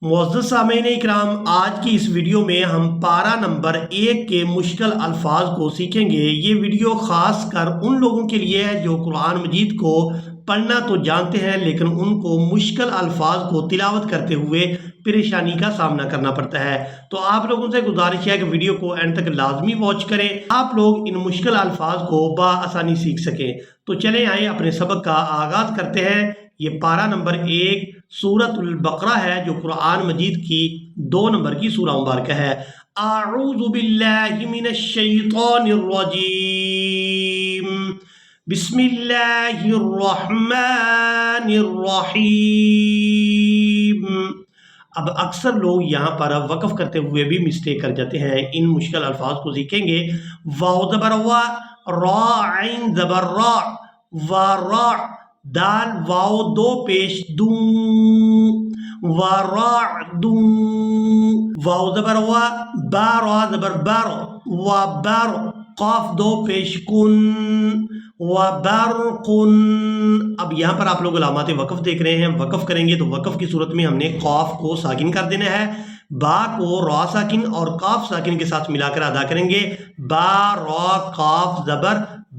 मुअज़्ज़ज़ सामीन इकराम, आज की इस वीडियो में हम पारा नंबर 1 के मुश्किल अल्फाज को सीखेंगे। ये वीडियो ख़ास कर उन लोगों के लिए है जो कुरान मजीद को पढ़ना तो जानते हैं लेकिन उनको मुश्किल अल्फाज को तिलावत करते हुए परेशानी का सामना करना पड़ता है। तो आप लोगों से गुजारिश है कि वीडियो को एंड तक लाजमी वॉच करें, आप लोग इन मुश्किल अल्फाज को बआसानी सीख सकें। तो चलें आए अपने सबक का आगाज़ करते हैं। ये पारा नंबर 1 सूरतुल बकरा है जो कुरान मजीद की 2 नंबर की सूरा मुबारक है। आऊज़ु बिल्लाहि मिनश शैतानिर रजीम, बिस्मिल्लाहिर रहमानिर रहीम। अब अक्सर लोग यहाँ पर वक़फ़ करते हुए भी मिस्टेक कर जाते हैं। इन मुश्किल अल्फाज को सीखेंगे। वाव ज़बर वा, रा आइन ज़बर रा, वा रा, दाल वाव दो पेश दू, वरादू, वाव ज़बर वा, बा रा ज़बर बार, वा बार, काफ दो पेश कुन, व बारकुन। अब यहाँ पर आप लोग अलामात वक़फ़ देख रहे हैं। वक़फ़ करेंगे तो वक़फ़ की सूरत में हमने काफ को साकिन कर देना है, बा को रा साकिन और काफ साकिन के साथ मिलाकर अदा करेंगे। बा रा काफ ज़बर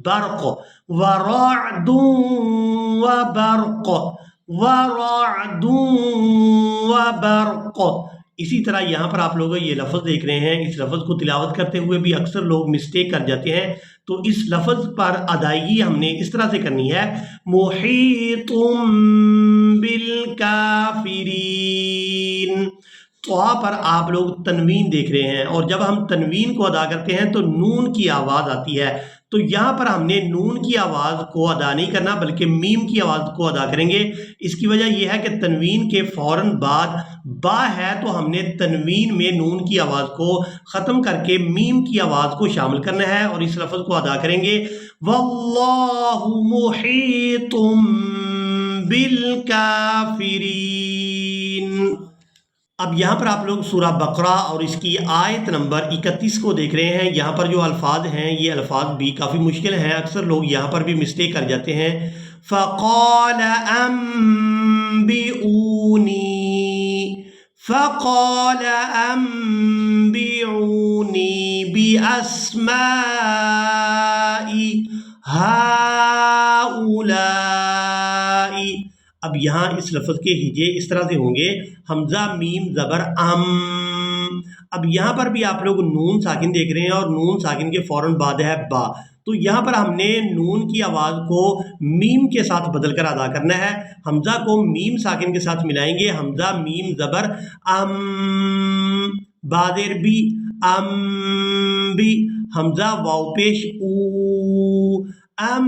बर्क़, वरादू व बर्क़, वरादू व बर्क़। इसी तरह यहाँ पर आप लोग ये लफ्ज़ देख रहे हैं। इस लफ्ज़ को तिलावत करते हुए भी अक्सर लोग मिस्टेक कर जाते हैं। तो इस लफ्ज़ पर अदायगी हमने इस तरह से करनी है, मुहीतुम बिल काफिरीन। तो वहाँ पर आप लोग तनवीन देख रहे हैं और जब हम तनवीन को अदा करते हैं तो नून की आवाज़ आती है। तो यहाँ पर हमने नून की आवाज़ को अदा नहीं करना बल्कि मीम की आवाज़ को अदा करेंगे। इसकी वजह यह है कि तनवीन के फ़ौरन बाद बा है तो हमने तनवीन में नून की आवाज़ को ख़त्म करके मीम की आवाज़ को शामिल करना है और इस लफ्ज़ को अदा करेंगे, वल्लाहु मुहीतुम बिल काफिरीन। अब यहाँ पर आप लोग सूरा बकरा और इसकी आयत नंबर 31 को देख रहे हैं। यहाँ पर जो अल्फाज हैं ये अल्फाज भी काफ़ी मुश्किल हैं। अक्सर लोग यहाँ पर भी मिस्टेक कर जाते हैं। फ़क़ाल अम्बिऊनी, फ़क़ाल अम्बिऊनी बिअस्माई हाउलाई। अब यहाँ इस लफ्ज़ के हिजे इस तरह से होंगे, हमज़ा मीम ज़बर अम। अब यहाँ पर भी आप लोग नून साकिन देख रहे हैं और नून साकिन के फ़ौरन बाद है बा। तो यहाँ पर हमने नून की आवाज़ को मीम के साथ बदल कर अदा करना है। हमज़ा को मीम साकिन के साथ मिलाएंगे, हमज़ा मीम ज़बर अम, बादेर बी, अम बी, हमज़ा वाव पेश ऊ, अम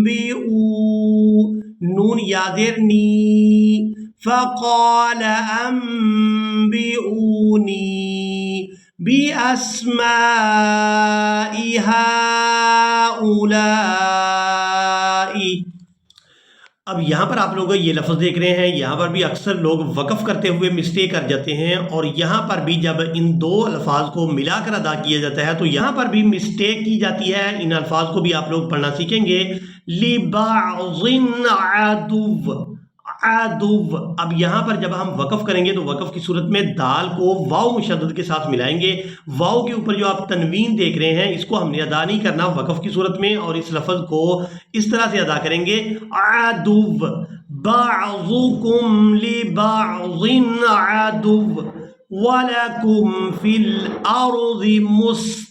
बी ऊ, नून यादेर नी, फ़क़ाल अम्बिऊनी बिअस्माई हाउलाई। अब यहाँ पर आप लोग ये लफ्ज़ देख रहे हैं। यहाँ पर भी अक्सर लोग वक़फ़ करते हुए मिस्टेक कर जाते हैं और यहाँ पर भी जब इन दो अल्फाज को मिलाकर अदा किया जाता है तो यहाँ पर भी मिस्टेक की जाती है। इन अल्फाज को भी आप लोग पढ़ना सीखेंगे। लिबाज़िन अदुव, अदुव। अब यहाँ पर जब हम वक़फ़ करेंगे तो वक़फ़ की सूरत में दाल को वाव मुशद्दद के साथ मिलाएंगे। वाव के ऊपर जो आप तनवीन देख रहे हैं इसको हमने अदा नहीं करना वक़फ़ की सूरत में और इस लफ्ज़ को इस तरह से अदा करेंगे, अदुव, बाज़ुकुम लिबाज़िन अदुव, वलकुम फिल अर्ज़ि मुस्तक़र्रुन।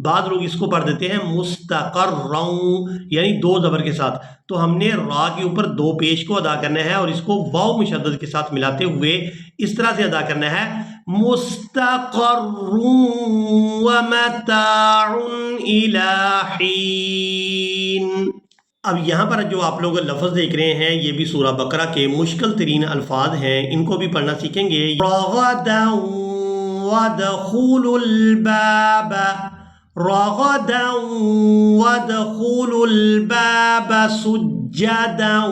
बाद लोग इसको पढ़ देते हैं मुस्तक़र्रुन, यानी दो ज़बर के साथ। तो हमने रा के ऊपर दो पेश को अदा करना है और इसको वाव मुशद्दद के साथ मिलाते हुए इस तरह से अदा करना है, मुस्तक़र्रुन व मताउन इला हीन। अब यहाँ पर जो आप लोग लफ्ज़ देख रहे हैं ये भी सूरा बकरा के मुश्किल तरीन अल्फाज हैं। इनको भी पढ़ना सीखेंगे। रग़दन वदख़ुलुल बाब, रग़दन वदख़ुलुल बाब सुज्जदन,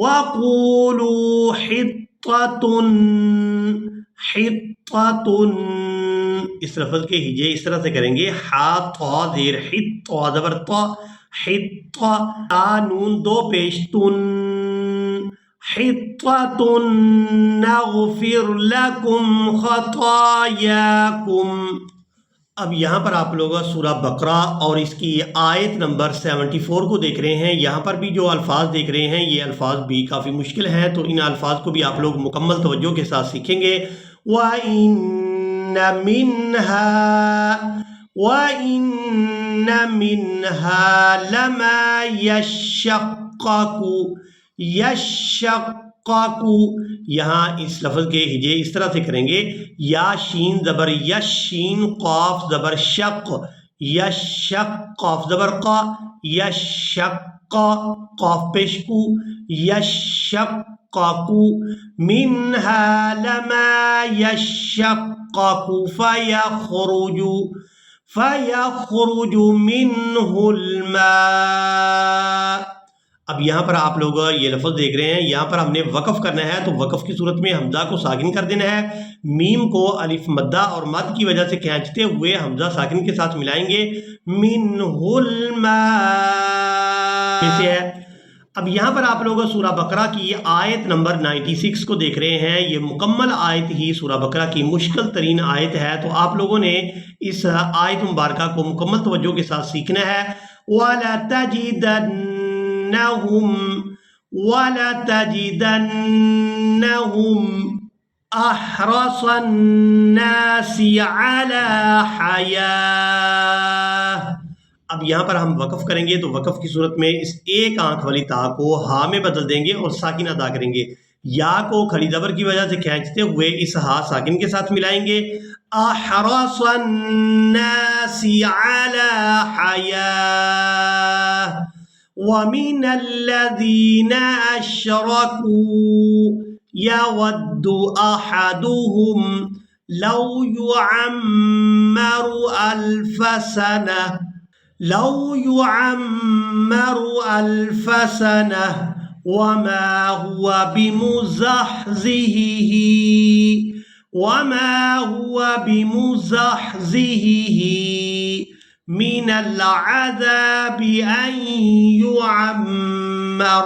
वक़ूलू हित्ततुन, हित्ततुन। इस लफ्ज़ के हिजे इस तरह से करेंगे, हा था ज़ेर हित ज़बर ता, हित्ता, ता नून दो पेश तुन, हित्ततुन नगफिर लकुम खतायाकुम। अब यहाँ पर आप लोग सूरह बकरा और इसकी आयत नंबर 74 को देख रहे हैं। यहाँ पर भी जो अल्फाज देख रहे हैं ये अल्फाज भी काफ़ी मुश्किल हैं, तो इन अल्फाज को भी आप लोग मुकम्मल तवज्जो के साथ सीखेंगे। व इन्न मिन्हा लमा यशक्ककु, यशक्ककु, यहाँ इस लफ्ज़ के हिजे इस तरह से करेंगे, या शीन ज़बर यश, शीन क़ाफ ज़बर शक, यशक, क़ाफ ज़बर क़ा, यशक्का, क़ाफ पेश कु, यशक्ककु, मिन्हा लमा यशक्ककु फयख़रुजु मिन्हुल मा। अब यहाँ पर आप लोग ये लफ्ज़ देख रहे हैं, यहाँ पर हमने वक़फ़ करना है, तो वक़फ़ की सूरत में हमज़ा को साकिन कर देना है, मीम को अलिफ मद्दा और मद की वजह से खींचते हुए हमज़ा साकिन के साथ मिलाएंगे, मिन्हुल मा से है। अब यहाँ पर आप लोग सूरह बकरा की आयत नंबर 96 को देख रहे हैं। ये मुकम्मल आयत ही सूरह बकरा की मुश्किल तरीन आयत है, तो आप लोगों ने इस आयत मुबारका को मुकम्मल तवज्जो के साथ सीखना है। वला तजिदन्नहुम अहरसन्नासि अला हया। अब यहाँ पर हम वक़फ़ करेंगे, तो वक़फ़ की सूरत में इस एक आंख वाली ता को हा में बदल देंगे और साकिन अदा करेंगे। या को खड़ी ज़बर की वजह से खींचते हुए इस हा साकिन के साथ मिलाएंगे, अहरसन्नासि अला हया वमिनल्लज़ीना अशरकू यवद्दु अहदुहुम लौ युअम्मरु अल्फ सनह वमा हुवा बिमुज़हज़िही मिनल अज़ाबि अन युअम्मर।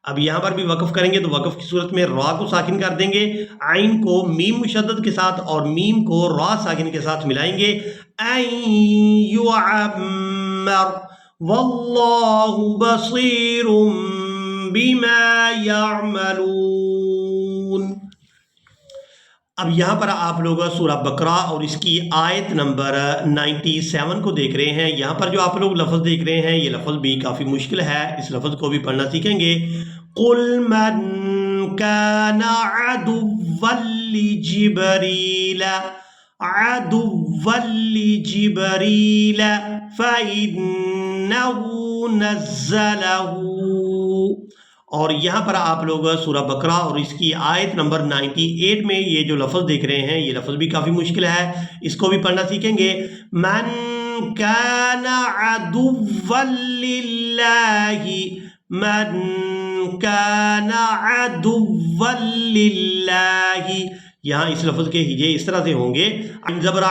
अब यहाँ पर भी वक़फ़ करेंगे, तो वक़फ़ की सूरत में रा को साकिन कर देंगे, आइन को मीम मुशद्दद के साथ और मीम को रा साकिन के साथ मिलाएंगे, अन युअम्मर वल्लाहु बसीरुम बिमा यअमलून। अब यहाँ पर आप लोग सूरह बकरा और इसकी आयत नंबर 97 को देख रहे हैं। यहाँ पर जो आप लोग लफ्ज़ देख रहे हैं ये लफ्ज़ भी काफ़ी मुश्किल है, इस लफ्ज़ को भी पढ़ना सीखेंगे। कुल मन कान अदुव्वन लिजिब्रील फ़इन्नहु नज़्ज़लहु। और यहाँ पर आप लोग सूरह बकरा और इसकी आयत नंबर 98 में ये जो लफ्ज़ देख रहे हैं ये लफ्ज़ भी काफ़ी मुश्किल है, इसको भी पढ़ना सीखेंगे। मन कान अदुव्वन लिल्लाहि, मन कान अदुव्वन लिल्लाहि। यहाँ इस लफ्ज़ के हिजे इस तरह से होंगे, ज़बर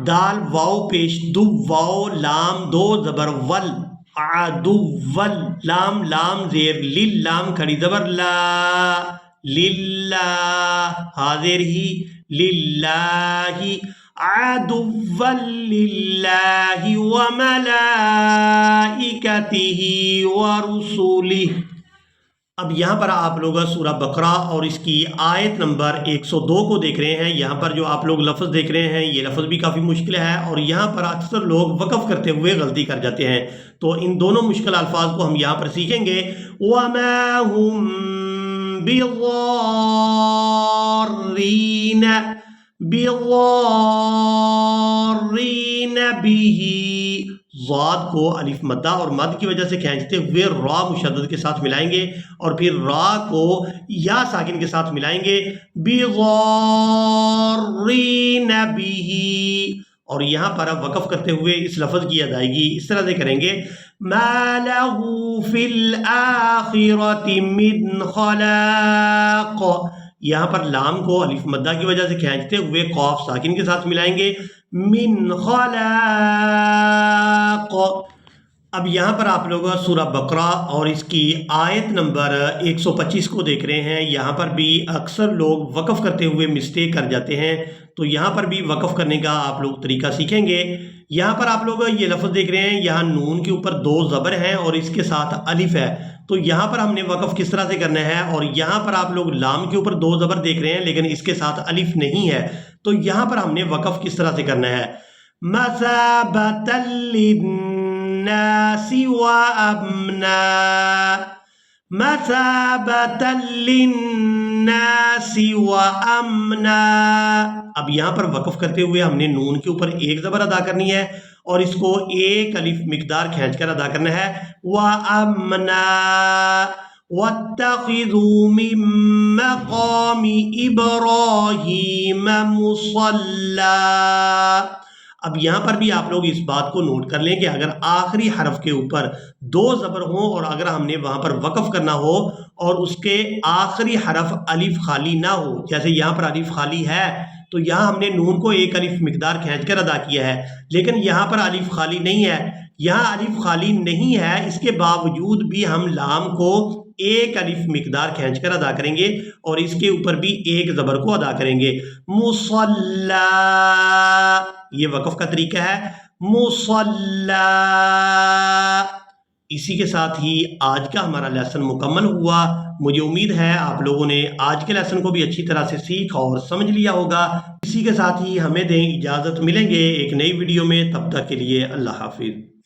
दाल वाव पेश दु वाव लाम दो ज़बर वल अदुव्वल लाम लाम ज़ेर लिल लाम खड़ी ज़बर ला लिल्ला हाज़िर ही लिल्लाहि अदुव्वल लिल्लाहि व मलाइकतिही व रुसुलिही। अब यहाँ पर आप लोग सूरह बकरा और इसकी आयत नंबर 102 को देख रहे हैं। यहाँ पर जो आप लोग लफ्ज़ देख रहे हैं ये लफ्ज़ भी काफ़ी मुश्किल है और यहाँ पर अक्सर लोग वक़फ़ करते हुए गलती कर जाते हैं, तो इन दोनों मुश्किल अल्फाज को हम यहाँ पर सीखेंगे। वमा हुम बिज़ार्रीन बिही, ज़ाद को अलिफ मद्दा और मद की वजह से खींचते हुए रा मुशद्दद के साथ मिलाएंगे और फिर रा को या साकिन के साथ मिलाएंगे, बिज़ार्रीन बिही। और यहाँ पर अब वक़फ़ करते हुए इस लफ्ज़ की अदायगी इस तरह से करेंगे, मा लहू फिल आखिरति मिन खलाक़। यहाँ पर लाम को अलिफ मद्दा की वजह से खींचते हुए क़ाफ साकिन के साथ मिलाएंगे, मिन खलाक़। اب यहाँ पर आप लोग सूरह बकरा और इसकी आयत नंबर 125 को देख रहे हैं। यहाँ पर भी अक्सर लोग वक़फ़ करते हुए मिस्टेक कर जाते हैं, तो यहाँ पर भी वक़फ़ करने का आप लोग तरीका सीखेंगे। यहाँ पर आप लोग ये लफ्ज़ देख रहे हैं, यहाँ नून के ऊपर 2 ज़बर हैं और इसके साथ अलिफ है। तो यहाँ पर हमने वक़फ़ किस तरह से करना है, और यहाँ पर आप लोग लाम के ऊपर 2 ज़बर देख रहे हैं लेकिन इसके साथ अलिफ नहीं है, तो यहाँ पर हमने वक़फ़ किस तरह से करना है। मसाबतल लिन्नासि व अमना, मसाबतल लिन्नासि व अमना। अब यहाँ पर वक़फ़ करते हुए हमने नून के ऊपर 1 ज़बर अदा करनी है और इसको 1 अलिफ मिक़दार खींचकर अदा करना है। व अमना वत्तखिज़ू मिन मक़ामि इब्राहीम मुसल्ला। अब यहाँ पर भी आप लोग इस बात को नोट कर लें कि अगर आखिरी हरफ के ऊपर 2 ज़बर हों और अगर हमने वहाँ पर वक़फ़ करना हो और उसके आखिरी हरफ अलिफ खाली ना हो, जैसे यहाँ पर अलिफ खाली है तो यहाँ हमने नून को 1 अलिफ मिक़दार खींचकर अदा किया है, लेकिन यहाँ पर अलिफ खाली नहीं है। यहाँ अलिफ खाली नहीं है, इसके बावजूद भी हम लाम को 1 अलिफ मिक़दार खींचकर अदा करेंगे और इसके ऊपर भी 1 ज़बर को अदा करेंगे। मुसल्ला, ये वक़फ़ का तरीका है, मुसल्ला। इसी के साथ ही आज का हमारा लेसन मुकम्मल हुआ। मुझे उम्मीद है आप लोगों ने आज के लेसन को भी अच्छी तरह से सीखा और समझ लिया होगा। इसी के साथ ही हमें दें इजाज़त, मिलेंगे एक नई वीडियो में, तब तक के लिए अल्लाह हाफ़िज़।